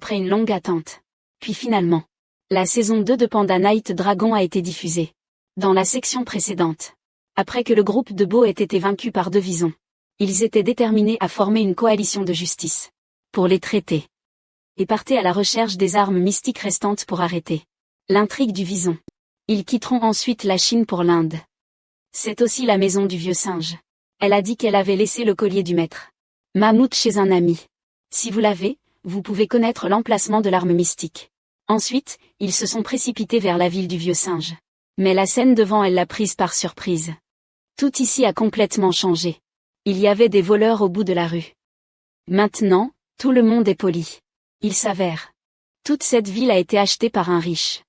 après une longue attente. Puis finalement, la saison 2 de Panda Night Dragon a été diffusée. Dans la section précédente, après que le groupe de Beau ait été vaincu par deux visons, ils étaient déterminés à former une coalition de justice pour les traiter et partaient à la recherche des armes mystiques restantes pour arrêter l'intrigue du vison. Ils quitteront ensuite la Chine pour l'Inde. C'est aussi la maison du vieux singe. Elle a dit qu'elle avait laissé le collier du maître Mammouth chez un ami. Si vous l'avez, vous pouvez connaître l'emplacement de l'arme mystique. Ensuite, ils se sont précipités vers la ville du vieux singe. Mais la scène devant elle l'a prise par surprise. Tout ici a complètement changé. Il y avait des voleurs au bout de la rue. Maintenant, tout le monde est poli. Il s'avère. Toute cette ville a été achetée par un riche.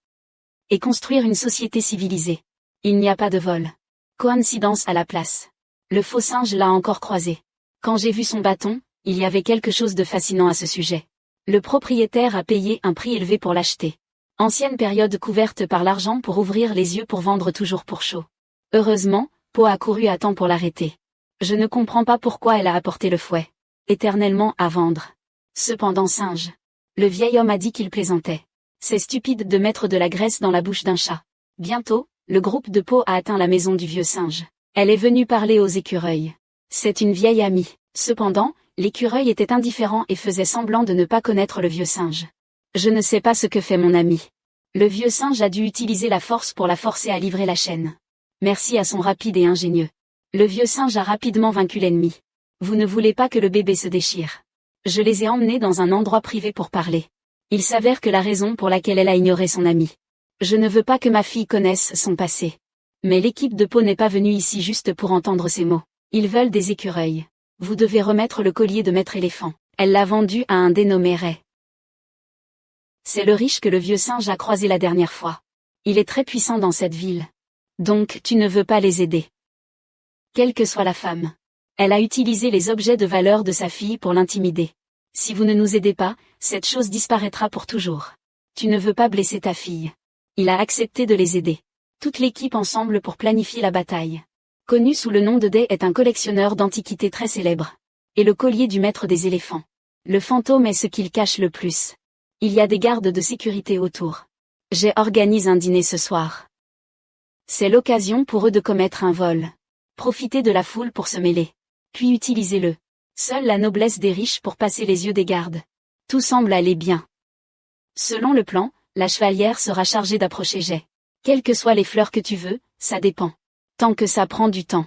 Et construire une société civilisée. Il n'y a pas de vol. Coïncidence à la place. Le faux singe l'a encore croisé. Quand j'ai vu son bâton, il y avait quelque chose de fascinant à ce sujet. Le propriétaire a payé un prix élevé pour l'acheter. Ancienne période couverte par l'argent pour ouvrir les yeux pour vendre toujours pour chaud. Heureusement, Po a couru à temps pour l'arrêter. Je ne comprends pas pourquoi elle a apporté le fouet. Éternellement à vendre. Cependant singe. Le vieil homme a dit qu'il plaisantait. C'est stupide de mettre de la graisse dans la bouche d'un chat. Bientôt, le groupe de Po a atteint la maison du vieux singe. Elle est venue parler aux écureuils. C'est une vieille amie. Cependant, l'écureuil était indifférent et faisait semblant de ne pas connaître le vieux singe. Je ne sais pas ce que fait mon ami. Le vieux singe a dû utiliser la force pour la forcer à livrer la chaîne. Merci à son rapide et ingénieux. Le vieux singe a rapidement vaincu l'ennemi. Vous ne voulez pas que le bébé se déchire. Je les ai emmenés dans un endroit privé pour parler. Il s'avère que la raison pour laquelle elle a ignoré son ami. Je ne veux pas que ma fille connaisse son passé. Mais l'équipe de Po n'est pas venue ici juste pour entendre ces mots. Ils veulent des écureuils. Vous devez remettre le collier de Maître Éléphant. Elle l'a vendu à un dénommé Ray. C'est le riche que le vieux singe a croisé la dernière fois. Il est très puissant dans cette ville. Donc tu ne veux pas les aider. Quelle que soit la femme. Elle a utilisé les objets de valeur de sa fille pour l'intimider. Si vous ne nous aidez pas, cette chose disparaîtra pour toujours. Tu ne veux pas blesser ta fille. Il a accepté de les aider. Toute l'équipe ensemble pour planifier la bataille. Connu sous le nom de Day est un collectionneur d'antiquités très célèbre. Et le collier du maître des éléphants. Le fantôme est ce qu'il cache le plus. Il y a des gardes de sécurité autour. J'ai organisé un dîner ce soir. C'est l'occasion pour eux de commettre un vol. Profitez de la foule pour se mêler. Puis utilisez-le. Seule la noblesse des riches pour passer les yeux des gardes. Tout semble aller bien. Selon le plan, la chevalière sera chargée d'approcher Jay. Quelles que soient les fleurs que tu veux, ça dépend. Tant que ça prend du temps.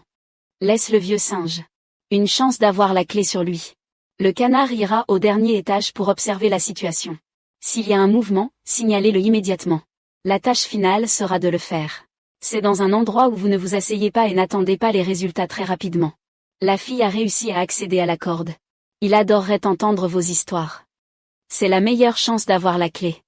Laisse le vieux singe. Une chance d'avoir la clé sur lui. Le canard ira au dernier étage pour observer la situation. S'il y a un mouvement, signalez-le immédiatement. La tâche finale sera de le faire. C'est dans un endroit où vous ne vous asseyez pas et n'attendez pas les résultats très rapidement. La fille a réussi à accéder à la corde. Il adorerait entendre vos histoires. C'est la meilleure chance d'avoir la clé.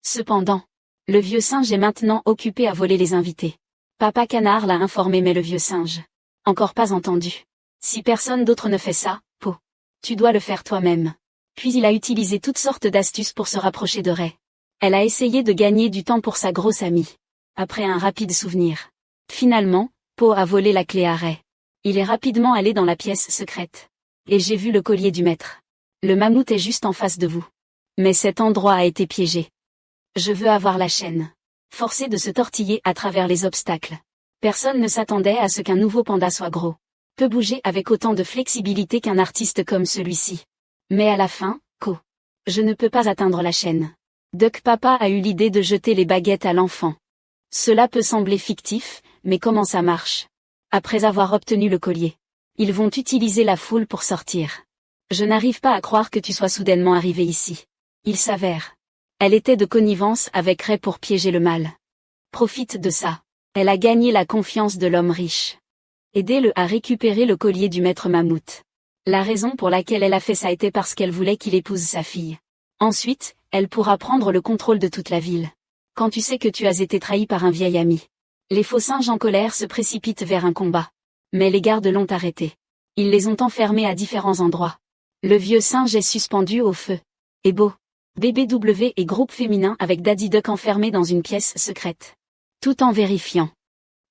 Cependant, le vieux singe est maintenant occupé à voler les invités. Papa Canard l'a informé mais le vieux singe. Encore pas entendu. Si personne d'autre ne fait ça, Po. Tu dois le faire toi-même. Puis il a utilisé toutes sortes d'astuces pour se rapprocher de Ray. Elle a essayé de gagner du temps pour sa grosse amie. Après un rapide souvenir. Finalement, Po a volé la clé à Ray. Il est rapidement allé dans la pièce secrète. Et j'ai vu le collier du maître. Le mammouth est juste en face de vous. Mais cet endroit a été piégé. Je veux avoir la chaîne. Forcé de se tortiller à travers les obstacles. Personne ne s'attendait à ce qu'un nouveau panda soit gros. Peut bouger avec autant de flexibilité qu'un artiste comme celui-ci. Mais à la fin, je ne peux pas atteindre la chaîne. Duck Papa a eu l'idée de jeter les baguettes à l'enfant. Cela peut sembler fictif, mais comment ça marche? Après avoir obtenu le collier, ils vont utiliser la foule pour sortir. Je n'arrive pas à croire que tu sois soudainement arrivé ici. Il s'avère. Elle était de connivence avec Ray pour piéger le mal. Profite de ça. Elle a gagné la confiance de l'homme riche. Aidez-le à récupérer le collier du maître mammouth. La raison pour laquelle elle a fait ça était parce qu'elle voulait qu'il épouse sa fille. Ensuite, elle pourra prendre le contrôle de toute la ville. Quand tu sais que tu as été trahi par un vieil ami. Les faux singes en colère se précipitent vers un combat. Mais les gardes l'ont arrêté. Ils les ont enfermés à différents endroits. Le vieux singe est suspendu au feu. Et Beau. BBW et groupe féminin avec Daddy Duck enfermés dans une pièce secrète. Tout en vérifiant.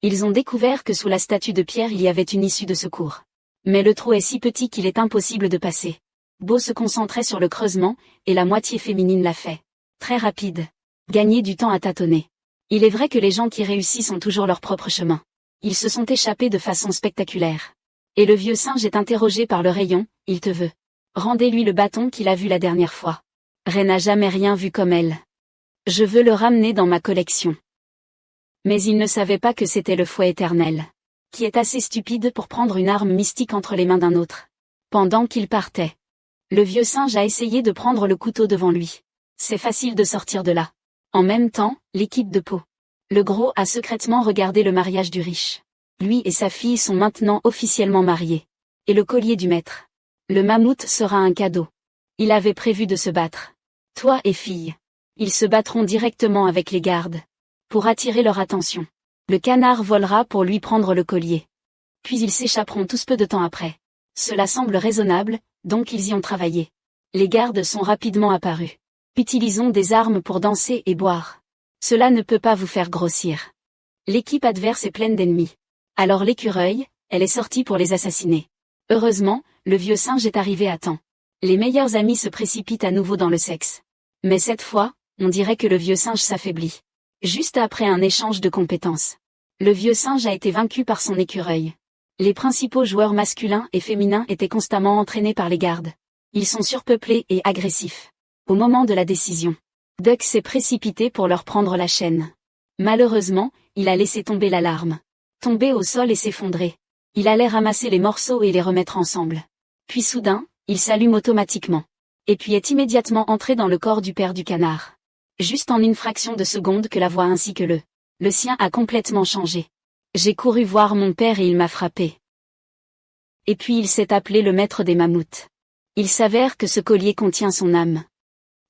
Ils ont découvert que sous la statue de pierre il y avait une issue de secours. Mais le trou est si petit qu'il est impossible de passer. Beau se concentrait sur le creusement, et la moitié féminine l'a fait. Très rapide. Gagner du temps à tâtonner. Il est vrai que les gens qui réussissent ont toujours leur propre chemin. Ils se sont échappés de façon spectaculaire. Et le vieux singe est interrogé par le rayon, il te veut. Rendez-lui le bâton qu'il a vu la dernière fois. Ray n'a jamais rien vu comme elle. Je veux le ramener dans ma collection. Mais il ne savait pas que c'était le fouet éternel, qui est assez stupide pour prendre une arme mystique entre les mains d'un autre. Pendant qu'il partait, le vieux singe a essayé de prendre le couteau devant lui. C'est facile de sortir de là. En même temps, l'équipe de Pau. Le gros a secrètement regardé le mariage du riche. Lui et sa fille sont maintenant officiellement mariés. Et le collier du maître. Le mammouth sera un cadeau. Il avait prévu de se battre. Toi et fille. Ils se battront directement avec les gardes. Pour attirer leur attention. Le canard volera pour lui prendre le collier. Puis ils s'échapperont tous peu de temps après. Cela semble raisonnable, donc ils y ont travaillé. Les gardes sont rapidement apparus. Utilisons des armes pour danser et boire. Cela ne peut pas vous faire grossir. L'équipe adverse est pleine d'ennemis. Alors l'écureuil, elle est sortie pour les assassiner. Heureusement, le vieux singe est arrivé à temps. Les meilleurs amis se précipitent à nouveau dans le sexe. Mais cette fois, on dirait que le vieux singe s'affaiblit. Juste après un échange de compétences. Le vieux singe a été vaincu par son écureuil. Les principaux joueurs masculins et féminins étaient constamment entraînés par les gardes. Ils sont surpeuplés et agressifs. Au moment de la décision, Duck s'est précipité pour leur prendre la chaîne. Malheureusement, il a laissé tomber l'alarme. Tomber au sol et s'effondrer. Il allait ramasser les morceaux et les remettre ensemble. Puis soudain, il s'allume automatiquement. Et puis est immédiatement entré dans le corps du père du canard. Juste en une fraction de seconde que la voix ainsi que le sien a complètement changé. J'ai couru voir mon père et il m'a frappé. Et puis il s'est appelé le maître des mammouths. Il s'avère que ce collier contient son âme.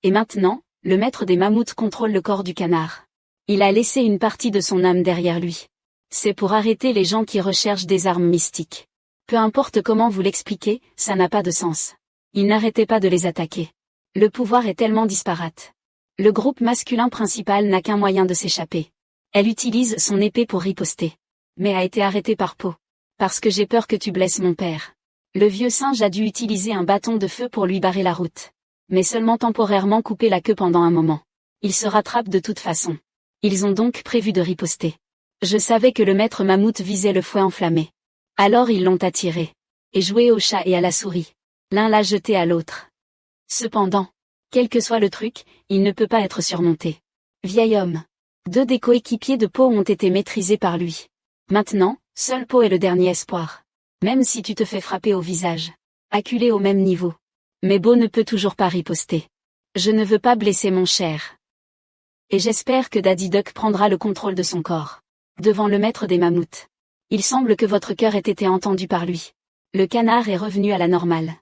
Et maintenant, le maître des mammouths contrôle le corps du canard. Il a laissé une partie de son âme derrière lui. C'est pour arrêter les gens qui recherchent des armes mystiques. Peu importe comment vous l'expliquez, ça n'a pas de sens. Il n'arrêtait pas de les attaquer. Le pouvoir est tellement disparate. Le groupe masculin principal n'a qu'un moyen de s'échapper. Elle utilise son épée pour riposter. Mais a été arrêtée par Pau. Parce que j'ai peur que tu blesses mon père. Le vieux singe a dû utiliser un bâton de feu pour lui barrer la route. Mais seulement temporairement couper la queue pendant un moment. Ils se rattrapent de toute façon. Ils ont donc prévu de riposter. Je savais que le maître mammouth visait le fouet enflammé. Alors ils l'ont attiré. Et joué au chat et à la souris. L'un l'a jeté à l'autre. Cependant, quel que soit le truc, il ne peut pas être surmonté. Vieil homme. 2 des coéquipiers de Pau ont été maîtrisés par lui. Maintenant, seul Pau est le dernier espoir. Même si tu te fais frapper au visage. Acculé au même niveau. Mais Beau ne peut toujours pas riposter. Je ne veux pas blesser mon cher. Et j'espère que Daddy Duck prendra le contrôle de son corps. Devant le maître des mammouths. Il semble que votre cœur ait été entendu par lui. Le canard est revenu à la normale.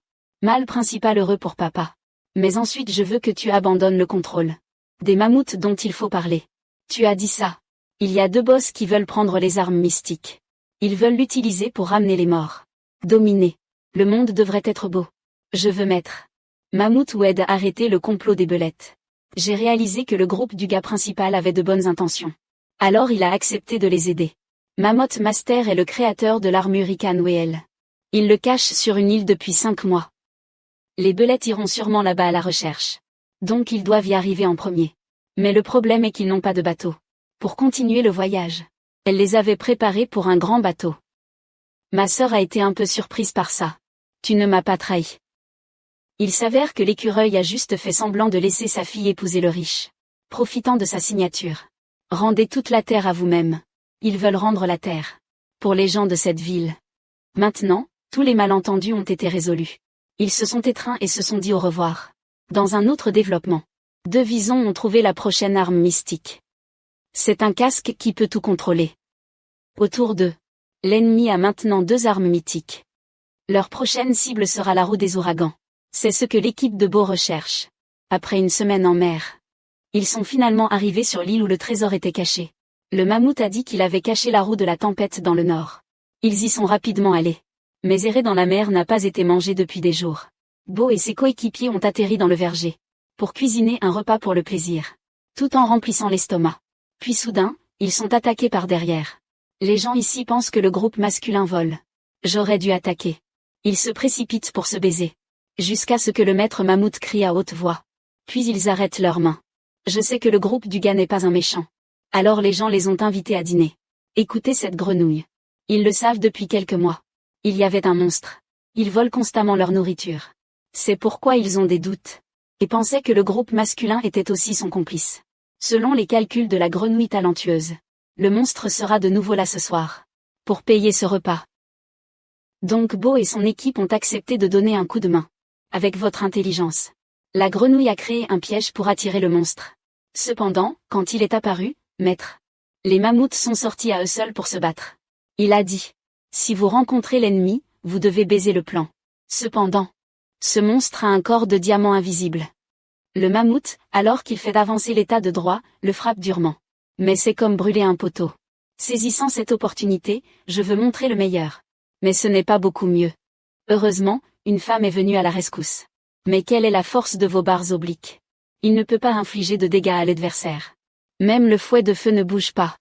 Mâle principal heureux pour papa. Mais ensuite je veux que tu abandonnes le contrôle. Des mammouths dont il faut parler. Tu as dit ça. Il y a 2 boss qui veulent prendre les armes mystiques. Ils veulent l'utiliser pour ramener les morts. Dominer. Le monde devrait être beau. Je veux mettre Mammouth ou aide à arrêter le complot des belettes. J'ai réalisé que le groupe du gars principal avait de bonnes intentions. Alors il a accepté de les aider. Mammoth Master est le créateur de l'armure Ikan-Weel. Il le cache sur une île depuis 5 mois. Les belettes iront sûrement là-bas à la recherche. Donc ils doivent y arriver en premier. Mais le problème est qu'ils n'ont pas de bateau. Pour continuer le voyage. Elle les avait préparés pour un grand bateau. Ma sœur a été un peu surprise par ça. Tu ne m'as pas trahi. Il s'avère que l'écureuil a juste fait semblant de laisser sa fille épouser le riche. Profitant de sa signature. Rendez toute la terre à vous-même. Ils veulent rendre la terre. Pour les gens de cette ville. Maintenant, tous les malentendus ont été résolus. Ils se sont étreints et se sont dit au revoir. Dans un autre développement. 2 visons ont trouvé la prochaine arme mystique. C'est un casque qui peut tout contrôler. Autour d'eux. L'ennemi a maintenant 2 armes mythiques. Leur prochaine cible sera la roue des ouragans. C'est ce que l'équipe de Beau recherche. Après une semaine en mer. Ils sont finalement arrivés sur l'île où le trésor était caché. Le mammouth a dit qu'il avait caché la roue de la tempête dans le nord. Ils y sont rapidement allés. Mais errer dans la mer n'a pas été mangé depuis des jours. Beau et ses coéquipiers ont atterri dans le verger. Pour cuisiner un repas pour le plaisir. Tout en remplissant l'estomac. Puis soudain, ils sont attaqués par derrière. Les gens ici pensent que le groupe masculin vole. J'aurais dû attaquer. Ils se précipitent pour se baiser. Jusqu'à ce que le maître mammouth crie à haute voix. Puis ils arrêtent leurs mains. Je sais que le groupe du gars n'est pas un méchant. Alors les gens les ont invités à dîner. Écoutez cette grenouille. Ils le savent depuis quelques mois. Il y avait un monstre. Ils volent constamment leur nourriture. C'est pourquoi ils ont des doutes. Et pensaient que le groupe masculin était aussi son complice. Selon les calculs de la grenouille talentueuse, le monstre sera de nouveau là ce soir. Pour payer ce repas. Donc Bo et son équipe ont accepté de donner un coup de main. Avec votre intelligence. La grenouille a créé un piège pour attirer le monstre. Cependant, quand il est apparu, maître, les mammouths sont sortis à eux seuls pour se battre. Il a dit. Si vous rencontrez l'ennemi, vous devez baiser le plan. Cependant, ce monstre a un corps de diamant invisible. Le mammouth, alors qu'il fait avancer l'état de droit, le frappe durement. Mais c'est comme brûler un poteau. Saisissant cette opportunité, je veux montrer le meilleur. Mais ce n'est pas beaucoup mieux. Heureusement, une femme est venue à la rescousse. Mais quelle est la force de vos barres obliques? Il ne peut pas infliger de dégâts à l'adversaire. Même le fouet de feu ne bouge pas.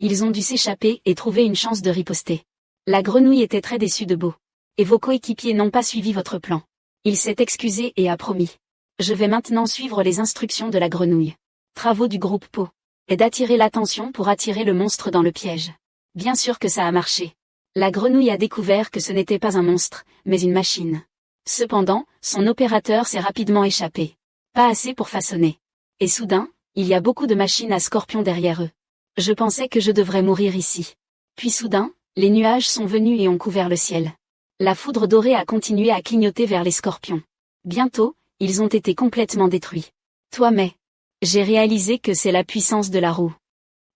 Ils ont dû s'échapper et trouver une chance de riposter. La grenouille était très déçue de Bo. Et vos coéquipiers n'ont pas suivi votre plan. Il s'est excusé et a promis. Je vais maintenant suivre les instructions de la grenouille. Travaux du groupe Po. Et d'attirer l'attention pour attirer le monstre dans le piège. Bien sûr que ça a marché. La grenouille a découvert que ce n'était pas un monstre, mais une machine. Cependant, son opérateur s'est rapidement échappé. Pas assez pour façonner. Et soudain, il y a beaucoup de machines à scorpions derrière eux. Je pensais que je devrais mourir ici. Puis soudain, les nuages sont venus et ont couvert le ciel. La foudre dorée a continué à clignoter vers les scorpions. Bientôt, ils ont été complètement détruits. Toi mais, j'ai réalisé que c'est la puissance de la roue.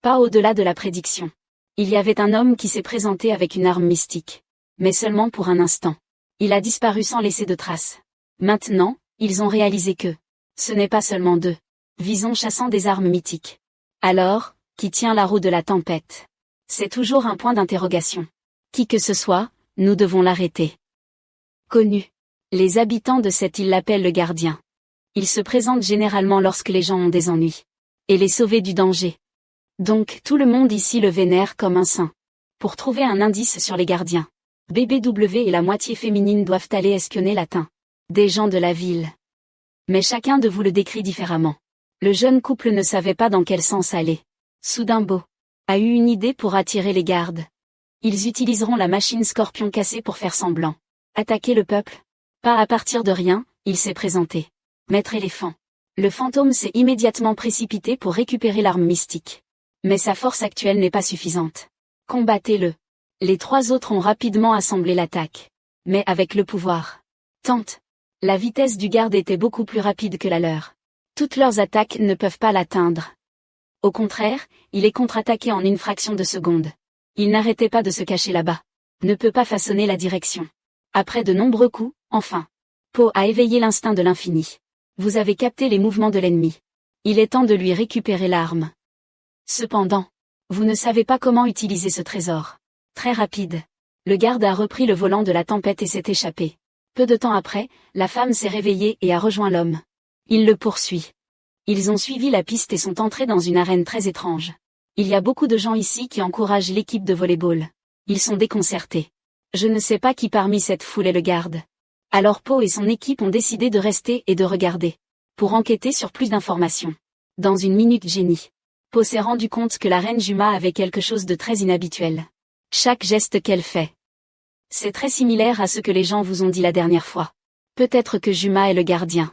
Pas au-delà de la prédiction. Il y avait un homme qui s'est présenté avec une arme mystique. Mais seulement pour un instant. Il a disparu sans laisser de traces. Maintenant, ils ont réalisé que ce n'est pas seulement deux visons chassant des armes mythiques. Alors, qui tient la roue de la tempête? C'est toujours un point d'interrogation. Qui que ce soit, nous devons l'arrêter. Connu. Les habitants de cette île l'appellent le gardien. Il se présente généralement lorsque les gens ont des ennuis. Et les sauver du danger. Donc tout le monde ici le vénère comme un saint. Pour trouver un indice sur les gardiens, BBW et la moitié féminine doivent aller espionner latin. Des gens de la ville. Mais chacun de vous le décrit différemment. Le jeune couple ne savait pas dans quel sens aller. Soudain Bo a eu une idée pour attirer les gardes. Ils utiliseront la machine scorpion cassée pour faire semblant. Attaquer le peuple? Pas à partir de rien, il s'est présenté. Maître éléphant. Le fantôme s'est immédiatement précipité pour récupérer l'arme mystique. Mais sa force actuelle n'est pas suffisante. Combattez-le. Les trois autres ont rapidement assemblé l'attaque. Mais avec le pouvoir. Tente. La vitesse du garde était beaucoup plus rapide que la leur. Toutes leurs attaques ne peuvent pas l'atteindre. Au contraire, il est contre-attaqué en une fraction de seconde. Il n'arrêtait pas de se cacher là-bas. Ne peut pas façonner la direction. Après de nombreux coups, enfin. Po a éveillé l'instinct de l'infini. Vous avez capté les mouvements de l'ennemi. Il est temps de lui récupérer l'arme. Cependant, vous ne savez pas comment utiliser ce trésor. Très rapide. Le garde a repris le volant de la tempête et s'est échappé. Peu de temps après, la femme s'est réveillée et a rejoint l'homme. Il le poursuit. Ils ont suivi la piste et sont entrés dans une arène très étrange. Il y a beaucoup de gens ici qui encouragent l'équipe de volley-ball. Ils sont déconcertés. Je ne sais pas qui parmi cette foule est le garde. Alors Po et son équipe ont décidé de rester et de regarder. Pour enquêter sur plus d'informations. Dans une minute génie. Po s'est rendu compte que la reine Juma avait quelque chose de très inhabituel. Chaque geste qu'elle fait. C'est très similaire à ce que les gens vous ont dit la dernière fois. Peut-être que Juma est le gardien.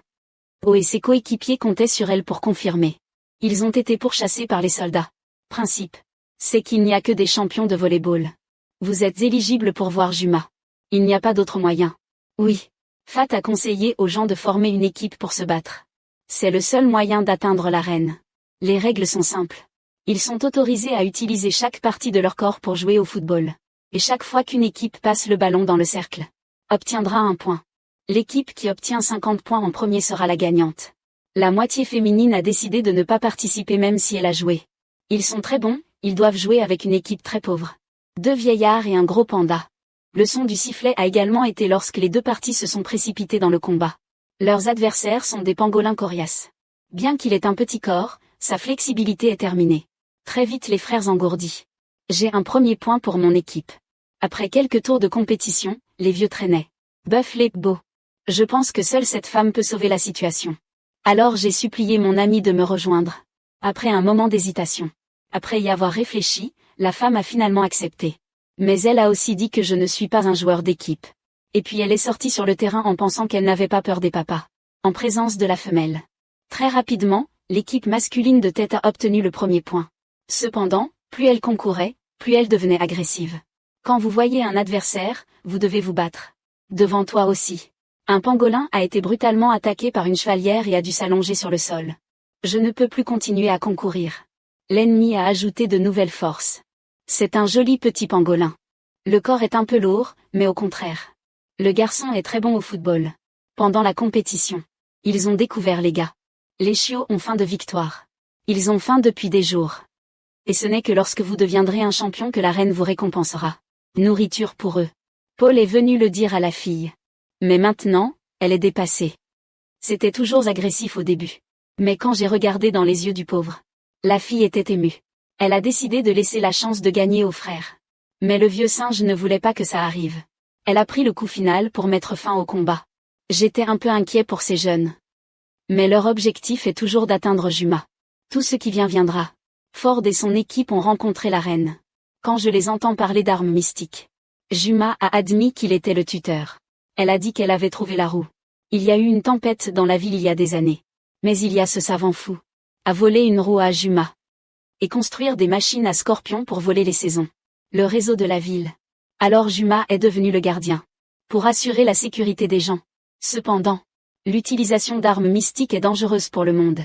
Po et ses coéquipiers comptaient sur elle pour confirmer. Ils ont été pourchassés par les soldats. Principe. C'est qu'il n'y a que des champions de volley-ball. Vous êtes éligibles pour voir Juma. Il n'y a pas d'autre moyen. Oui. Fat a conseillé aux gens de former une équipe pour se battre. C'est le seul moyen d'atteindre la reine. Les règles sont simples. Ils sont autorisés à utiliser chaque partie de leur corps pour jouer au football. Et chaque fois qu'une équipe passe le ballon dans le cercle, obtiendra un point. L'équipe qui obtient 50 points en premier sera la gagnante. La moitié féminine a décidé de ne pas participer même si elle a joué. Ils sont très bons, ils doivent jouer avec une équipe très pauvre. 2 vieillards et un gros panda. Le son du sifflet a également été lorsque les deux parties se sont précipitées dans le combat. Leurs adversaires sont des pangolins coriaces. Bien qu'il ait un petit corps, sa flexibilité est terminée. Très vite les frères engourdis. J'ai un premier point pour mon équipe. Après quelques tours de compétition, les vieux traînaient. Buff Lake Bo. Je pense que seule cette femme peut sauver la situation. Alors j'ai supplié mon ami de me rejoindre. Après un moment d'hésitation. Après y avoir réfléchi, la femme a finalement accepté. Mais elle a aussi dit que je ne suis pas un joueur d'équipe. Et puis elle est sortie sur le terrain en pensant qu'elle n'avait pas peur des papas. En présence de la femelle. Très rapidement, l'équipe masculine de tête a obtenu le premier point. Cependant, plus elle concourait, plus elle devenait agressive. Quand vous voyez un adversaire, vous devez vous battre. Devant toi aussi. Un pangolin a été brutalement attaqué par une chevalière et a dû s'allonger sur le sol. Je ne peux plus continuer à concourir. L'ennemi a ajouté de nouvelles forces. C'est un joli petit pangolin. Le corps est un peu lourd, mais au contraire. Le garçon est très bon au football. Pendant la compétition, ils ont découvert les gars. Les chiots ont faim de victoire. Ils ont faim depuis des jours. Et ce n'est que lorsque vous deviendrez un champion que la reine vous récompensera. Nourriture pour eux. Paul est venu le dire à la fille. Mais maintenant, elle est dépassée. C'était toujours agressif au début. Mais quand j'ai regardé dans les yeux du pauvre, la fille était émue. Elle a décidé de laisser la chance de gagner au frère. Mais le vieux singe ne voulait pas que ça arrive. Elle a pris le coup final pour mettre fin au combat. J'étais un peu inquiet pour ces jeunes. Mais leur objectif est toujours d'atteindre Juma. Tout ce qui vient viendra. Ford et son équipe ont rencontré la reine. Quand je les entends parler d'armes mystiques. Juma a admis qu'il était le tuteur. Elle a dit qu'elle avait trouvé la roue. Il y a eu une tempête dans la ville il y a des années. Mais il y a ce savant fou. A volé une roue à Juma. Et construire des machines à scorpions pour voler les saisons. Le réseau de la ville. Alors Juma est devenu le gardien. Pour assurer la sécurité des gens. Cependant, l'utilisation d'armes mystiques est dangereuse pour le monde.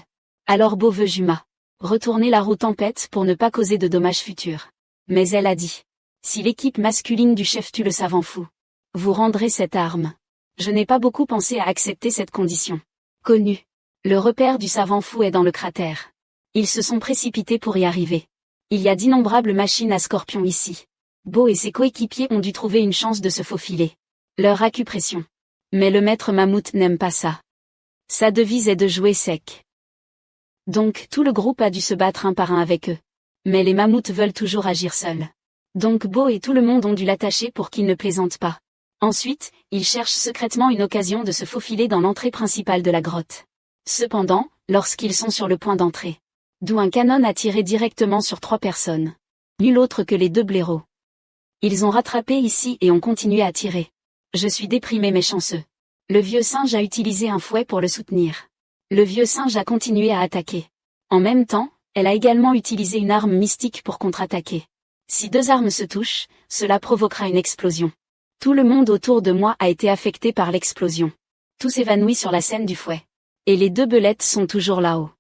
Alors Beau veut Juma. Retourner la roue tempête pour ne pas causer de dommages futurs. Mais elle a dit. Si l'équipe masculine du chef tue le savant fou. Vous rendrez cette arme. Je n'ai pas beaucoup pensé à accepter cette condition. Connu. Le repère du savant fou est dans le cratère. Ils se sont précipités pour y arriver. Il y a d'innombrables machines à scorpions ici. Beau et ses coéquipiers ont dû trouver une chance de se faufiler. Leur acupression. Mais le maître mammouth n'aime pas ça. Sa devise est de jouer sec. Donc tout le groupe a dû se battre un par un avec eux. Mais les mammouths veulent toujours agir seuls. Donc Beau et tout le monde ont dû l'attacher pour qu'il ne plaisante pas. Ensuite, ils cherchent secrètement une occasion de se faufiler dans l'entrée principale de la grotte. Cependant, lorsqu'ils sont sur le point d'entrée, d'où un canon a tiré directement sur 3 personnes. Nul autre que les 2 blaireaux. Ils ont rattrapé ici et ont continué à tirer. Je suis déprimé mais chanceux. Le vieux singe a utilisé un fouet pour le soutenir. Le vieux singe a continué à attaquer. En même temps, elle a également utilisé une arme mystique pour contre-attaquer. Si 2 armes se touchent, cela provoquera une explosion. Tout le monde autour de moi a été affecté par l'explosion. Tout s'évanouit sur la scène du fouet. Et les 2 belettes sont toujours là-haut.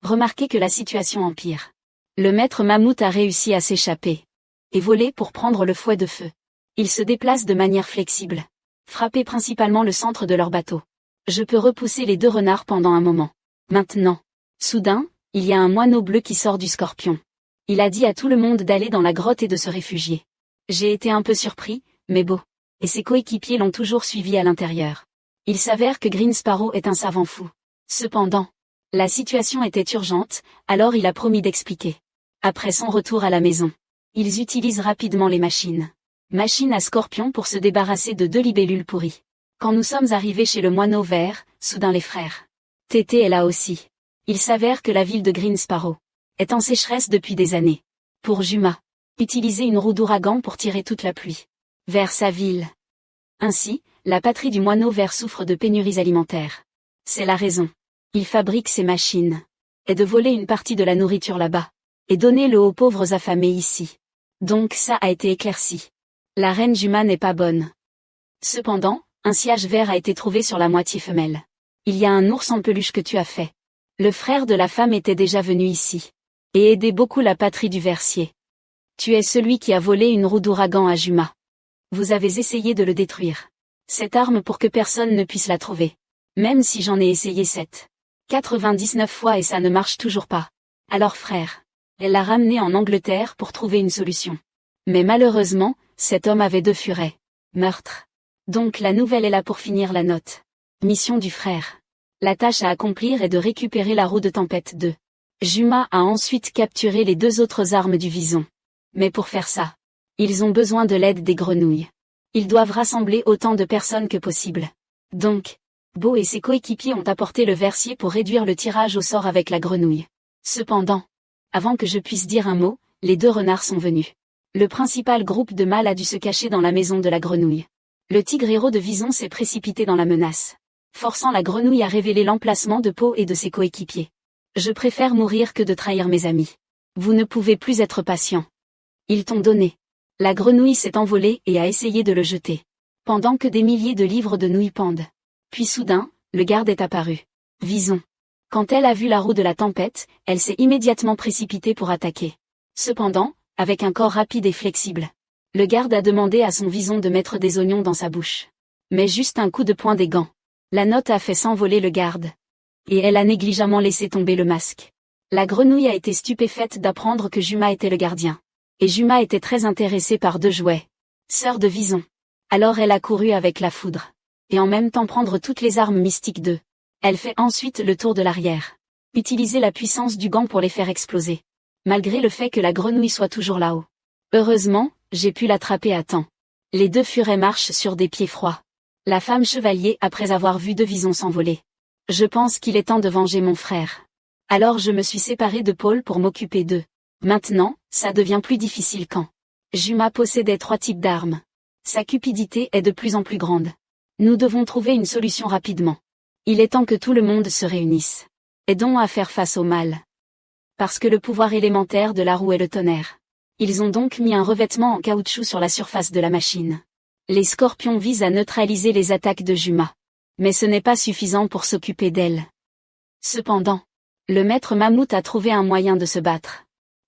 Remarquez que la situation empire. Le maître mammouth a réussi à s'échapper. Et voler pour prendre le fouet de feu. Il se déplace de manière flexible. Frapper principalement le centre de leur bateau. Je peux repousser les 2 renards pendant un moment. Maintenant. Soudain, il y a un moineau bleu qui sort du scorpion. Il a dit à tout le monde d'aller dans la grotte et de se réfugier. J'ai été un peu surpris, mais Beau. Et ses coéquipiers l'ont toujours suivi à l'intérieur. Il s'avère que Green Sparrow est un savant fou. Cependant, la situation était urgente, alors il a promis d'expliquer. Après son retour à la maison, ils utilisent rapidement les machines. Machines à scorpion pour se débarrasser de 2 libellules pourries. Quand nous sommes arrivés chez le moineau vert, soudain les frères. Tété est là aussi. Il s'avère que la ville de Green Sparrow est en sécheresse depuis des années. Pour Juma, utiliser une roue d'ouragan pour tirer toute la pluie vers sa ville. Ainsi, la patrie du moineau vert souffre de pénuries alimentaires. C'est la raison. Il fabrique ces machines. Et de voler une partie de la nourriture là-bas. Et donner-le aux pauvres affamés ici. Donc ça a été éclairci. La reine Juma n'est pas bonne. Cependant, un siège vert a été trouvé sur la moitié femelle. Il y a un ours en peluche que tu as fait. Le frère de la femme était déjà venu ici. Et aidé beaucoup la patrie du Versier. Tu es celui qui a volé une roue d'ouragan à Juma. Vous avez essayé de le détruire. Cette arme pour que personne ne puisse la trouver. Même si j'en ai essayé 99 fois et ça ne marche toujours pas. Alors frère, elle l'a ramené en Angleterre pour trouver une solution. Mais malheureusement, cet homme avait 2 furets. Meurtre. Donc la nouvelle est là pour finir la note. Mission du frère. La tâche à accomplir est de récupérer la roue de tempête 2. Juma a ensuite capturé les 2 autres armes du vison. Mais pour faire ça, ils ont besoin de l'aide des grenouilles. Ils doivent rassembler autant de personnes que possible. Donc, Bo et ses coéquipiers ont apporté le versier pour réduire le tirage au sort avec la grenouille. Cependant, avant que je puisse dire un mot, les 2 renards sont venus. Le principal groupe de mâles a dû se cacher dans la maison de la grenouille. Le tigre héros de Vison s'est précipité dans la menace, forçant la grenouille à révéler l'emplacement de Po et de ses coéquipiers. Je préfère mourir que de trahir mes amis. Vous ne pouvez plus être patient. Ils t'ont donné. La grenouille s'est envolée et a essayé de le jeter, pendant que des milliers de livres de nouilles pendent. Puis soudain, le garde est apparu. Vison. Quand elle a vu la roue de la tempête, elle s'est immédiatement précipitée pour attaquer. Cependant, avec un corps rapide et flexible, le garde a demandé à son Vison de mettre des oignons dans sa bouche. Mais juste un coup de poing des gants. La note a fait s'envoler le garde. Et elle a négligemment laissé tomber le masque. La grenouille a été stupéfaite d'apprendre que Juma était le gardien. Et Juma était très intéressée par 2 jouets. Sœur de Vison. Alors elle a couru avec la foudre. Et en même temps prendre toutes les armes mystiques d'eux. Elle fait ensuite le tour de l'arrière. Utiliser la puissance du gant pour les faire exploser. Malgré le fait que la grenouille soit toujours là-haut. Heureusement, j'ai pu l'attraper à temps. Les 2 furets marchent sur des pieds froids. La femme chevalier après avoir vu 2 visons s'envoler. Je pense qu'il est temps de venger mon frère. Alors je me suis séparée de Paul pour m'occuper d'eux. Maintenant, ça devient plus difficile quand Juma possédait 3 types d'armes. Sa cupidité est de plus en plus grande. Nous devons trouver une solution rapidement. Il est temps que tout le monde se réunisse. Aidons à faire face au mal. Parce que le pouvoir élémentaire de la roue est le tonnerre. Ils ont donc mis un revêtement en caoutchouc sur la surface de la machine. Les scorpions visent à neutraliser les attaques de Juma. Mais ce n'est pas suffisant pour s'occuper d'elle. Cependant, le maître mammouth a trouvé un moyen de se battre.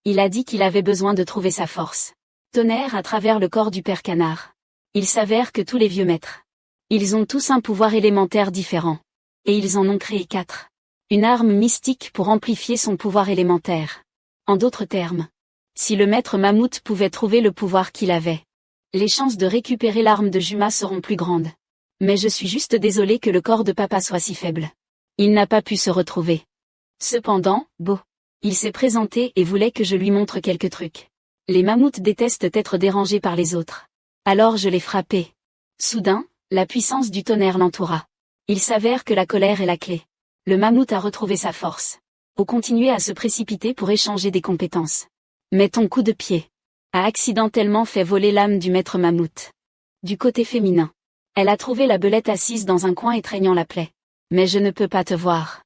Il a dit qu'il avait besoin de trouver sa force. Tonnerre à travers le corps du père canard. Il s'avère que tous les vieux maîtres. Ils ont tous un pouvoir élémentaire différent. Et ils en ont créé 4. Une arme mystique pour amplifier son pouvoir élémentaire. En d'autres termes, si le maître mammouth pouvait trouver le pouvoir qu'il avait, les chances de récupérer l'arme de Juma seront plus grandes. Mais je suis juste désolée que le corps de papa soit si faible. Il n'a pas pu se retrouver. Cependant, Bo. Il s'est présenté et voulait que je lui montre quelques trucs. Les mammouths détestent être dérangés par les autres. Alors je l'ai frappé. Soudain, la puissance du tonnerre l'entoura. Il s'avère que la colère est la clé. Le mammouth a retrouvé sa force. Bo continuait à se précipiter pour échanger des compétences. Mais ton coup de pied a accidentellement fait voler l'âme du maître mammouth. Du côté féminin, elle a trouvé la belette assise dans un coin étreignant la plaie. Mais je ne peux pas te voir.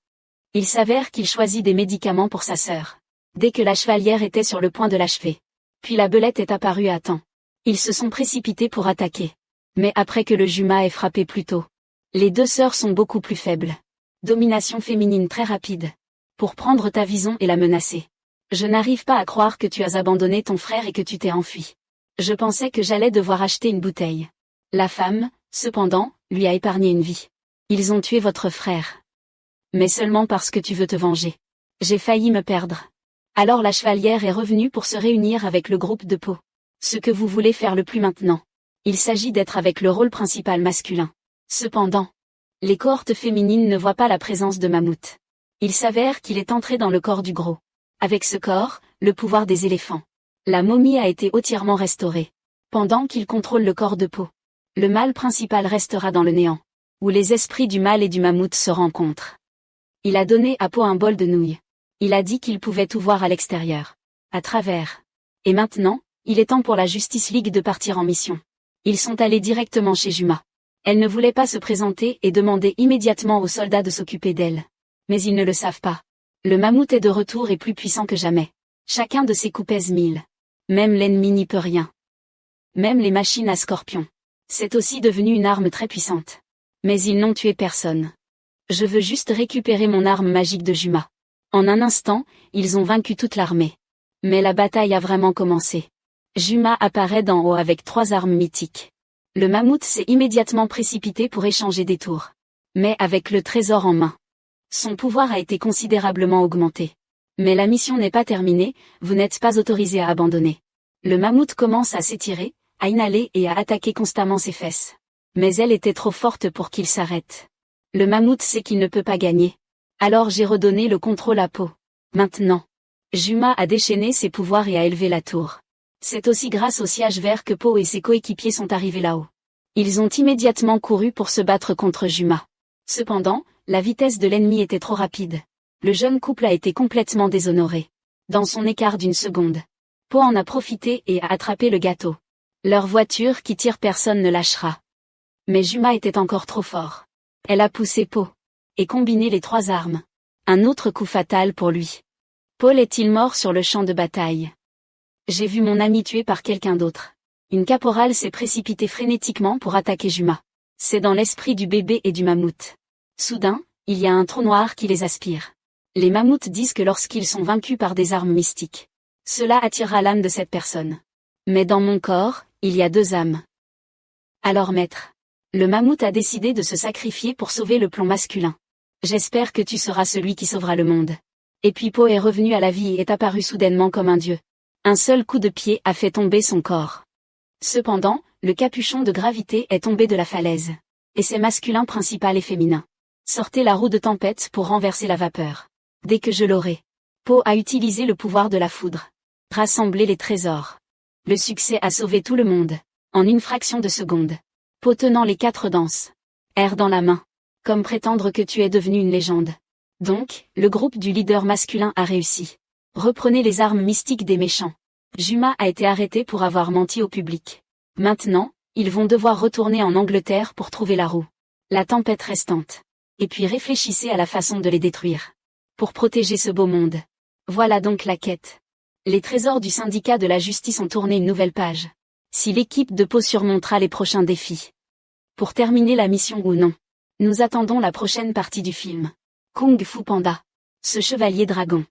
Il s'avère qu'il choisit des médicaments pour sa sœur. Dès que la chevalière était sur le point de l'achever. Puis la belette est apparue à temps. Ils se sont précipités pour attaquer. Mais après que le Juma ait frappé plus tôt. Les 2 sœurs sont beaucoup plus faibles. Domination féminine très rapide. Pour prendre ta Vison et la menacer. Je n'arrive pas à croire que tu as abandonné ton frère et que tu t'es enfui. Je pensais que j'allais devoir acheter une bouteille. La femme, cependant, lui a épargné une vie. Ils ont tué votre frère. Mais seulement parce que tu veux te venger. J'ai failli me perdre. Alors la chevalière est revenue pour se réunir avec le groupe de Po. Ce que vous voulez faire le plus maintenant. Il s'agit d'être avec le rôle principal masculin. Cependant, les cohortes féminines ne voient pas la présence de Mammouth. Il s'avère qu'il est entré dans le corps du gros. Avec ce corps, le pouvoir des éléphants. La momie a été entièrement restaurée. Pendant qu'il contrôle le corps de Po. Le mâle principal restera dans le néant. Où les esprits du mâle et du mammouth se rencontrent. Il a donné à Po un bol de nouilles. Il a dit qu'il pouvait tout voir à l'extérieur. À travers. Et maintenant, il est temps pour la Justice League de partir en mission. Ils sont allés directement chez Juma. Elle ne voulait pas se présenter et demander immédiatement aux soldats de s'occuper d'elle. Mais ils ne le savent pas. Le mammouth est de retour et plus puissant que jamais. Chacun de ses coups pèse 1000. Même l'ennemi n'y peut rien. Même les machines à scorpions. C'est aussi devenu une arme très puissante. Mais ils n'ont tué personne. Je veux juste récupérer mon arme magique de Juma. En un instant, ils ont vaincu toute l'armée. Mais la bataille a vraiment commencé. Juma apparaît d'en haut avec 3 armes mythiques. Le mammouth s'est immédiatement précipité pour échanger des tours. Mais avec le trésor en main. Son pouvoir a été considérablement augmenté. Mais la mission n'est pas terminée, vous n'êtes pas autorisé à abandonner. Le mammouth commence à s'étirer, à inhaler et à attaquer constamment ses fesses. Mais elle était trop forte pour qu'il s'arrête. Le mammouth sait qu'il ne peut pas gagner. Alors j'ai redonné le contrôle à Po. Maintenant, Juma a déchaîné ses pouvoirs et a élevé la tour. C'est aussi grâce au siège vert que Po et ses coéquipiers sont arrivés là-haut. Ils ont immédiatement couru pour se battre contre Juma. Cependant, la vitesse de l'ennemi était trop rapide. Le jeune couple a été complètement déshonoré. Dans son écart d'une seconde, Po en a profité et a attrapé le gâteau. Leur voiture qui tire personne ne lâchera. Mais Juma était encore trop fort. Elle a poussé Po. Et combiné les 3 armes. Un autre coup fatal pour lui. Paul est-il mort sur le champ de bataille? J'ai vu mon ami tué par quelqu'un d'autre. Une caporale s'est précipitée frénétiquement pour attaquer Juma. C'est dans l'esprit du bébé et du mammouth. Soudain, il y a un trou noir qui les aspire. Les mammouths disent que lorsqu'ils sont vaincus par des armes mystiques, cela attirera l'âme de cette personne. Mais dans mon corps, il y a 2 âmes. Alors maître, le mammouth a décidé de se sacrifier pour sauver le plomb masculin. J'espère que tu seras celui qui sauvera le monde. Et puis Po est revenu à la vie et est apparu soudainement comme un dieu. Un seul coup de pied a fait tomber son corps. Cependant, le capuchon de gravité est tombé de la falaise. Et c'est masculin principal et féminin. Sortez la roue de tempête pour renverser la vapeur. Dès que je l'aurai. Po a utilisé le pouvoir de la foudre. Rassembler les trésors. Le succès a sauvé tout le monde. En une fraction de seconde. Po tenant les 4 danses. Air dans la main. Comme prétendre que tu es devenu une légende. Donc, le groupe du leader masculin a réussi. Reprenez les armes mystiques des méchants. Juma a été arrêté pour avoir menti au public. Maintenant, ils vont devoir retourner en Angleterre pour trouver la roue. La tempête restante. Et puis réfléchissez à la façon de les détruire. Pour protéger ce beau monde. Voilà donc la quête. Les trésors du syndicat de la justice ont tourné une nouvelle page. Si l'équipe de Po surmontera les prochains défis. Pour terminer la mission ou non. Nous attendons la prochaine partie du film. Kung Fu Panda. Ce chevalier dragon.